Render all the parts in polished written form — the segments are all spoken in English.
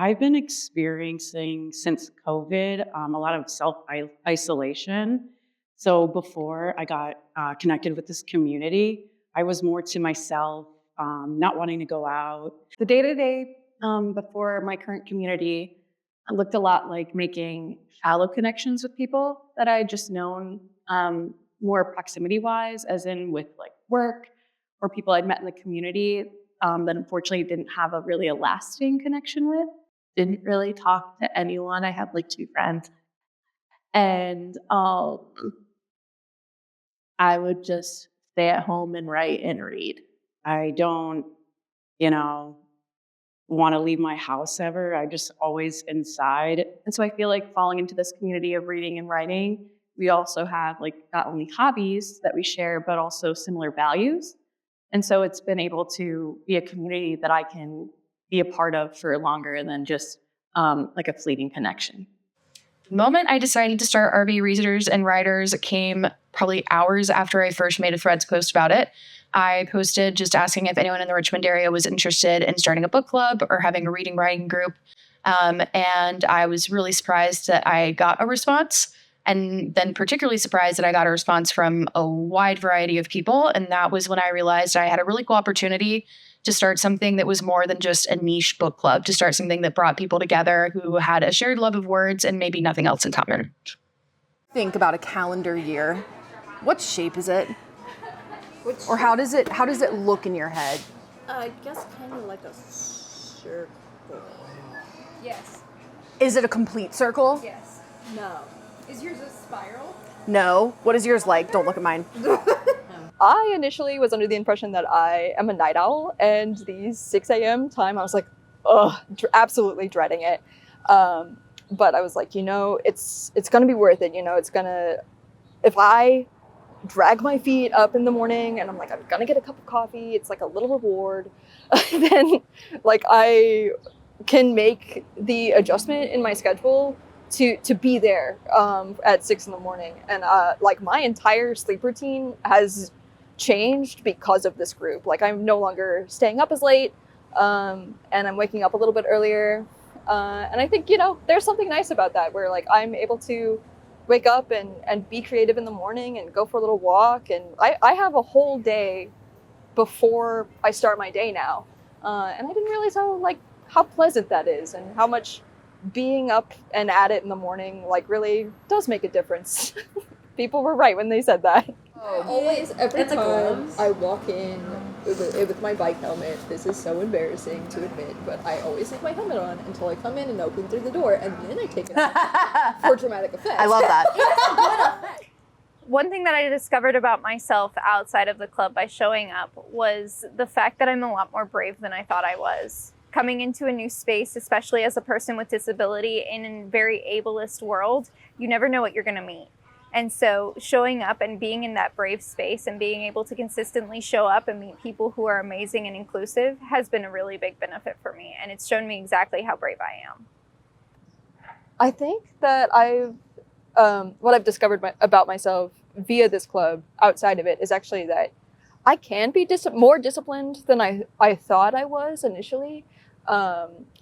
I've been experiencing since COVID a lot of self-isolation. So before I got connected with this community, I was more to myself, not wanting to go out. The day-to-day before my current community looked a lot like making shallow connections with people that I had just known more proximity-wise, as in with like work or people I'd met in the community that unfortunately didn't have a lasting connection with. Didn't really talk to anyone. I had like 2 friends. And I would just stay at home and write and read. I don't, you know, want to leave my house ever. I just always inside. And so I feel like falling into this community of reading and writing, we also have like not only hobbies that we share, but also similar values. And so it's been able to be a community that I can be a part of for longer than just like a fleeting connection. The moment I decided to start RV Readers and Writers came probably hours after I first made a Threads post about it. I posted just asking if anyone in the Richmond area was interested in starting a book club or having a reading writing group. And I was really surprised that I got a response, and then particularly surprised that I got a response from a wide variety of people. And that was when I realized I had a really cool opportunity to start something that was more than just a niche book club, to start something that brought people together who had a shared love of words and maybe nothing else in common. Think about a calendar year. What shape is it? Or how does it look in your head? I guess kind of like a circle. Yes. Is it a complete circle? Yes. No. Is yours a spiral? No. What is yours like? Don't look at mine. I initially was under the impression that I am a night owl, and the 6 a.m. time, I was like, absolutely dreading it. But I was like, it's going to be worth it. If I drag my feet up in the morning and I'm like, I'm going to get a cup of coffee, it's like a little reward, then like I can make the adjustment in my schedule to be there at 6 in the morning. And like my entire sleep routine has changed because of this group. Like I'm no longer staying up as late, and I'm waking up a little bit earlier. And I think, there's something nice about that, where like I'm able to wake up and be creative in the morning and go for a little walk. And I have a whole day before I start my day now. And I didn't realize how pleasant that is, and how much being up and at it in the morning like really does make a difference. People were right when they said that. Always, every time I walk in with my bike helmet, this is so embarrassing to admit, but I always leave my helmet on until I come in and open through the door, and then I take it off for dramatic effect. I love that. One thing that I discovered about myself outside of the club by showing up was the fact that I'm a lot more brave than I thought I was. Coming into a new space, especially as a person with disability in a very ableist world, you never know what you're going to meet. And so showing up and being in that brave space and being able to consistently show up and meet people who are amazing and inclusive has been a really big benefit for me. And it's shown me exactly how brave I am. I think that what I've discovered about myself via this club outside of it is actually that I can be more disciplined than I thought I was initially.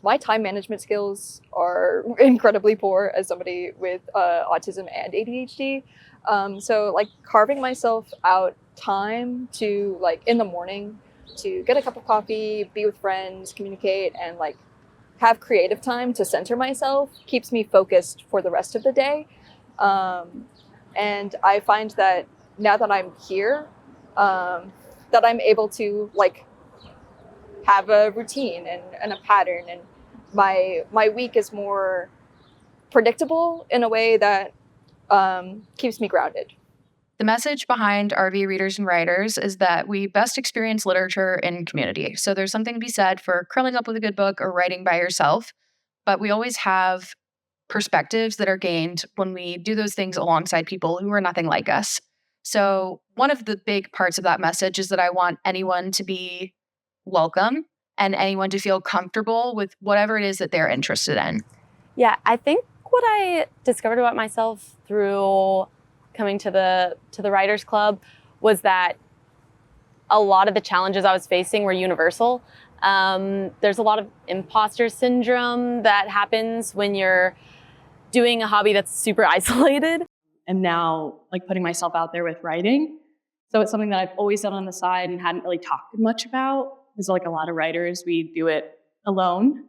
My time management skills are incredibly poor as somebody with autism and ADHD. So like carving myself out time to like in the morning to get a cup of coffee, be with friends, communicate, and like have creative time to center myself keeps me focused for the rest of the day. And I find that now that I'm here, that I'm able to like have a routine and a pattern, and my week is more predictable in a way that keeps me grounded. The message behind RV Readers and Writers is that we best experience literature in community. So there's something to be said for curling up with a good book or writing by yourself, but we always have perspectives that are gained when we do those things alongside people who are nothing like us. So one of the big parts of that message is that I want anyone to be welcome and anyone to feel comfortable with whatever it is that they're interested in. Yeah, I think what I discovered about myself through coming to the Writers Club was that a lot of the challenges I was facing were universal. There's a lot of imposter syndrome that happens when you're doing a hobby that's super isolated. And now like putting myself out there with writing. So it's something that I've always done on the side and hadn't really talked much about. There's like a lot of writers, we do it alone.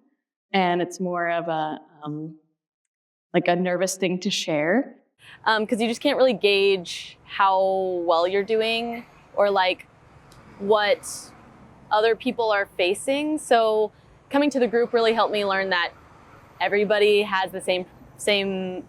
And it's more of a like a nervous thing to share. Because you just can't really gauge how well you're doing or like what other people are facing. So coming to the group really helped me learn that everybody has the same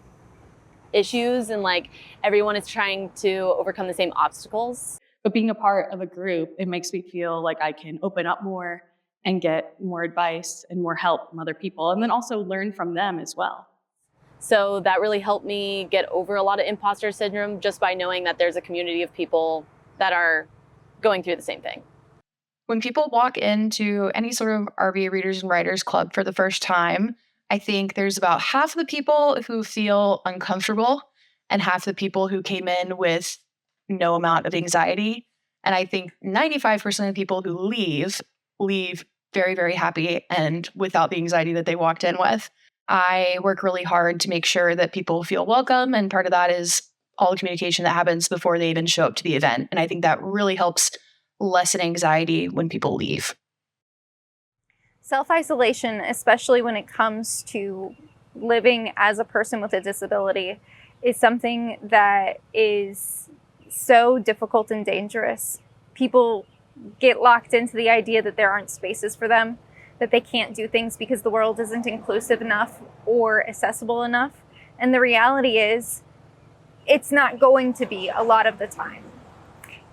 issues and like everyone is trying to overcome the same obstacles. But being a part of a group, it makes me feel like I can open up more and get more advice and more help from other people, and then also learn from them as well. So that really helped me get over a lot of imposter syndrome just by knowing that there's a community of people that are going through the same thing. When people walk into any sort of RV Readers and Writers Club for the first time, I think there's about half the people who feel uncomfortable and half the people who came in with no amount of anxiety. And I think 95% of people who leave very, very happy and without the anxiety that they walked in with. I work really hard to make sure that people feel welcome. And part of that is all the communication that happens before they even show up to the event. And I think that really helps lessen anxiety when people leave. Self-isolation, especially when it comes to living as a person with a disability, is something that is so difficult and dangerous. People get locked into the idea that there aren't spaces for them, that they can't do things because the world isn't inclusive enough or accessible enough. And the reality is, it's not going to be a lot of the time.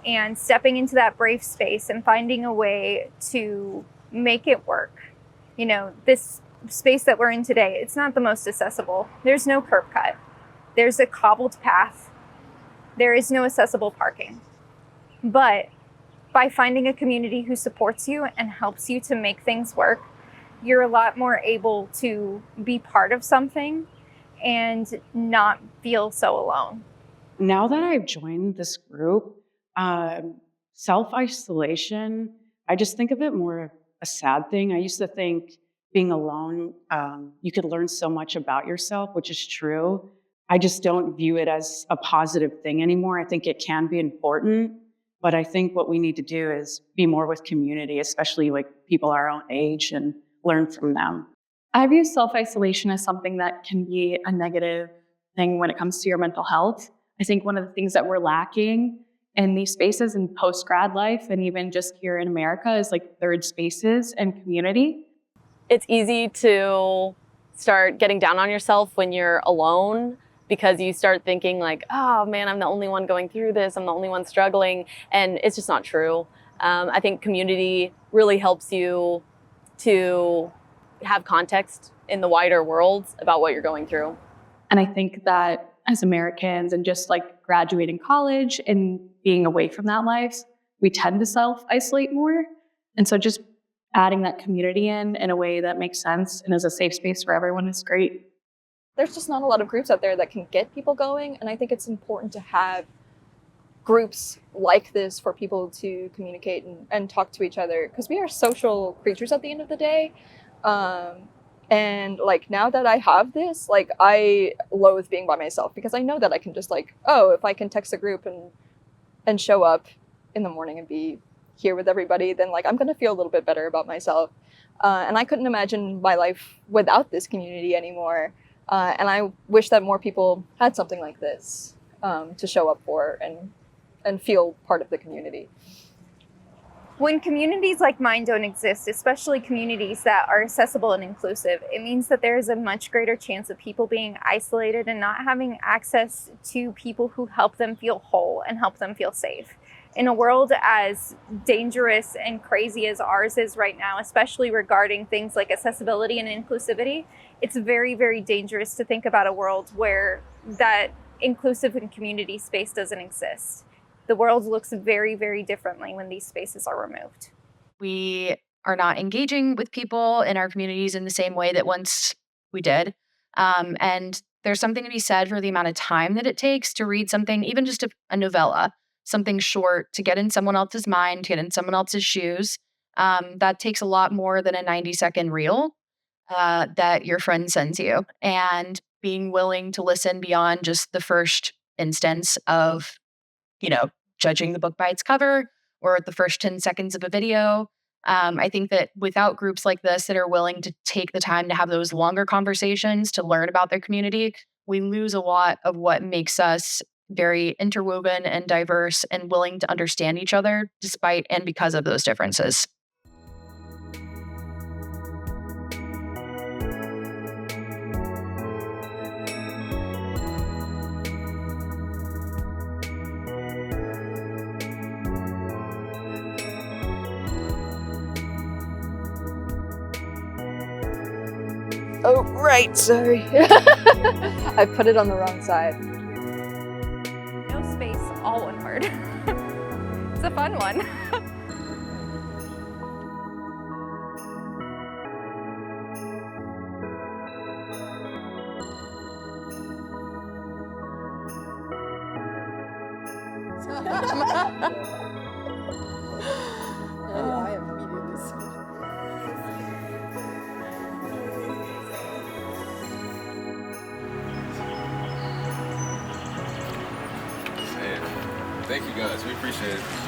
And stepping into that brave space and finding a way to make it work. You know, this space that we're in today, it's not the most accessible. There's no curb cut. There's a cobbled path. There is no accessible parking. But by finding a community who supports you and helps you to make things work, you're a lot more able to be part of something and not feel so alone. Now that I've joined this group, self-isolation, I just think of it more a sad thing. I used to think being alone, you could learn so much about yourself, which is true. I just don't view it as a positive thing anymore. I think it can be important, but I think what we need to do is be more with community, especially like people our own age, and learn from them. I view self-isolation as something that can be a negative thing when it comes to your mental health. I think one of the things that we're lacking in these spaces in post-grad life and even just here in America is like third spaces and community. It's easy to start getting down on yourself when you're alone because you start thinking like, oh man, I'm the only one going through this. I'm the only one struggling. And it's just not true. I think community really helps you to have context in the wider world about what you're going through. And I think that as Americans and just like graduating college and being away from that life, we tend to self-isolate more. And so just adding that community in a way that makes sense and is a safe space for everyone is great. There's just not a lot of groups out there that can get people going, and I think it's important to have groups like this for people to communicate and talk to each other, because we are social creatures at the end of the day. And like now that I have this, like I loathe being by myself because I know that I can just like, oh, if I can text a group and show up in the morning and be here with everybody, then like I'm gonna feel a little bit better about myself. And I couldn't imagine my life without this community anymore. And I wish that more people had something like this to show up for and feel part of the community. When communities like mine don't exist, especially communities that are accessible and inclusive, it means that there is a much greater chance of people being isolated and not having access to people who help them feel whole and help them feel safe. In a world as dangerous and crazy as ours is right now, especially regarding things like accessibility and inclusivity, it's very, very dangerous to think about a world where that inclusive and community space doesn't exist. The world looks very, very differently when these spaces are removed. We are not engaging with people in our communities in the same way that once we did. And there's something to be said for the amount of time that it takes to read something, even just a novella, something short, to get in someone else's mind, to get in someone else's shoes. That takes a lot more than a 90-second reel that your friend sends you. And being willing to listen beyond just the first instance of, judging the book by its cover or the first 10 seconds of a video. I think that without groups like this that are willing to take the time to have those longer conversations to learn about their community, we lose a lot of what makes us very interwoven and diverse and willing to understand each other despite and because of those differences. Oh, right, sorry. I put it on the wrong side. No space, all one word. It's a fun one. I am immediately scared. Man, thank you guys. We appreciate it.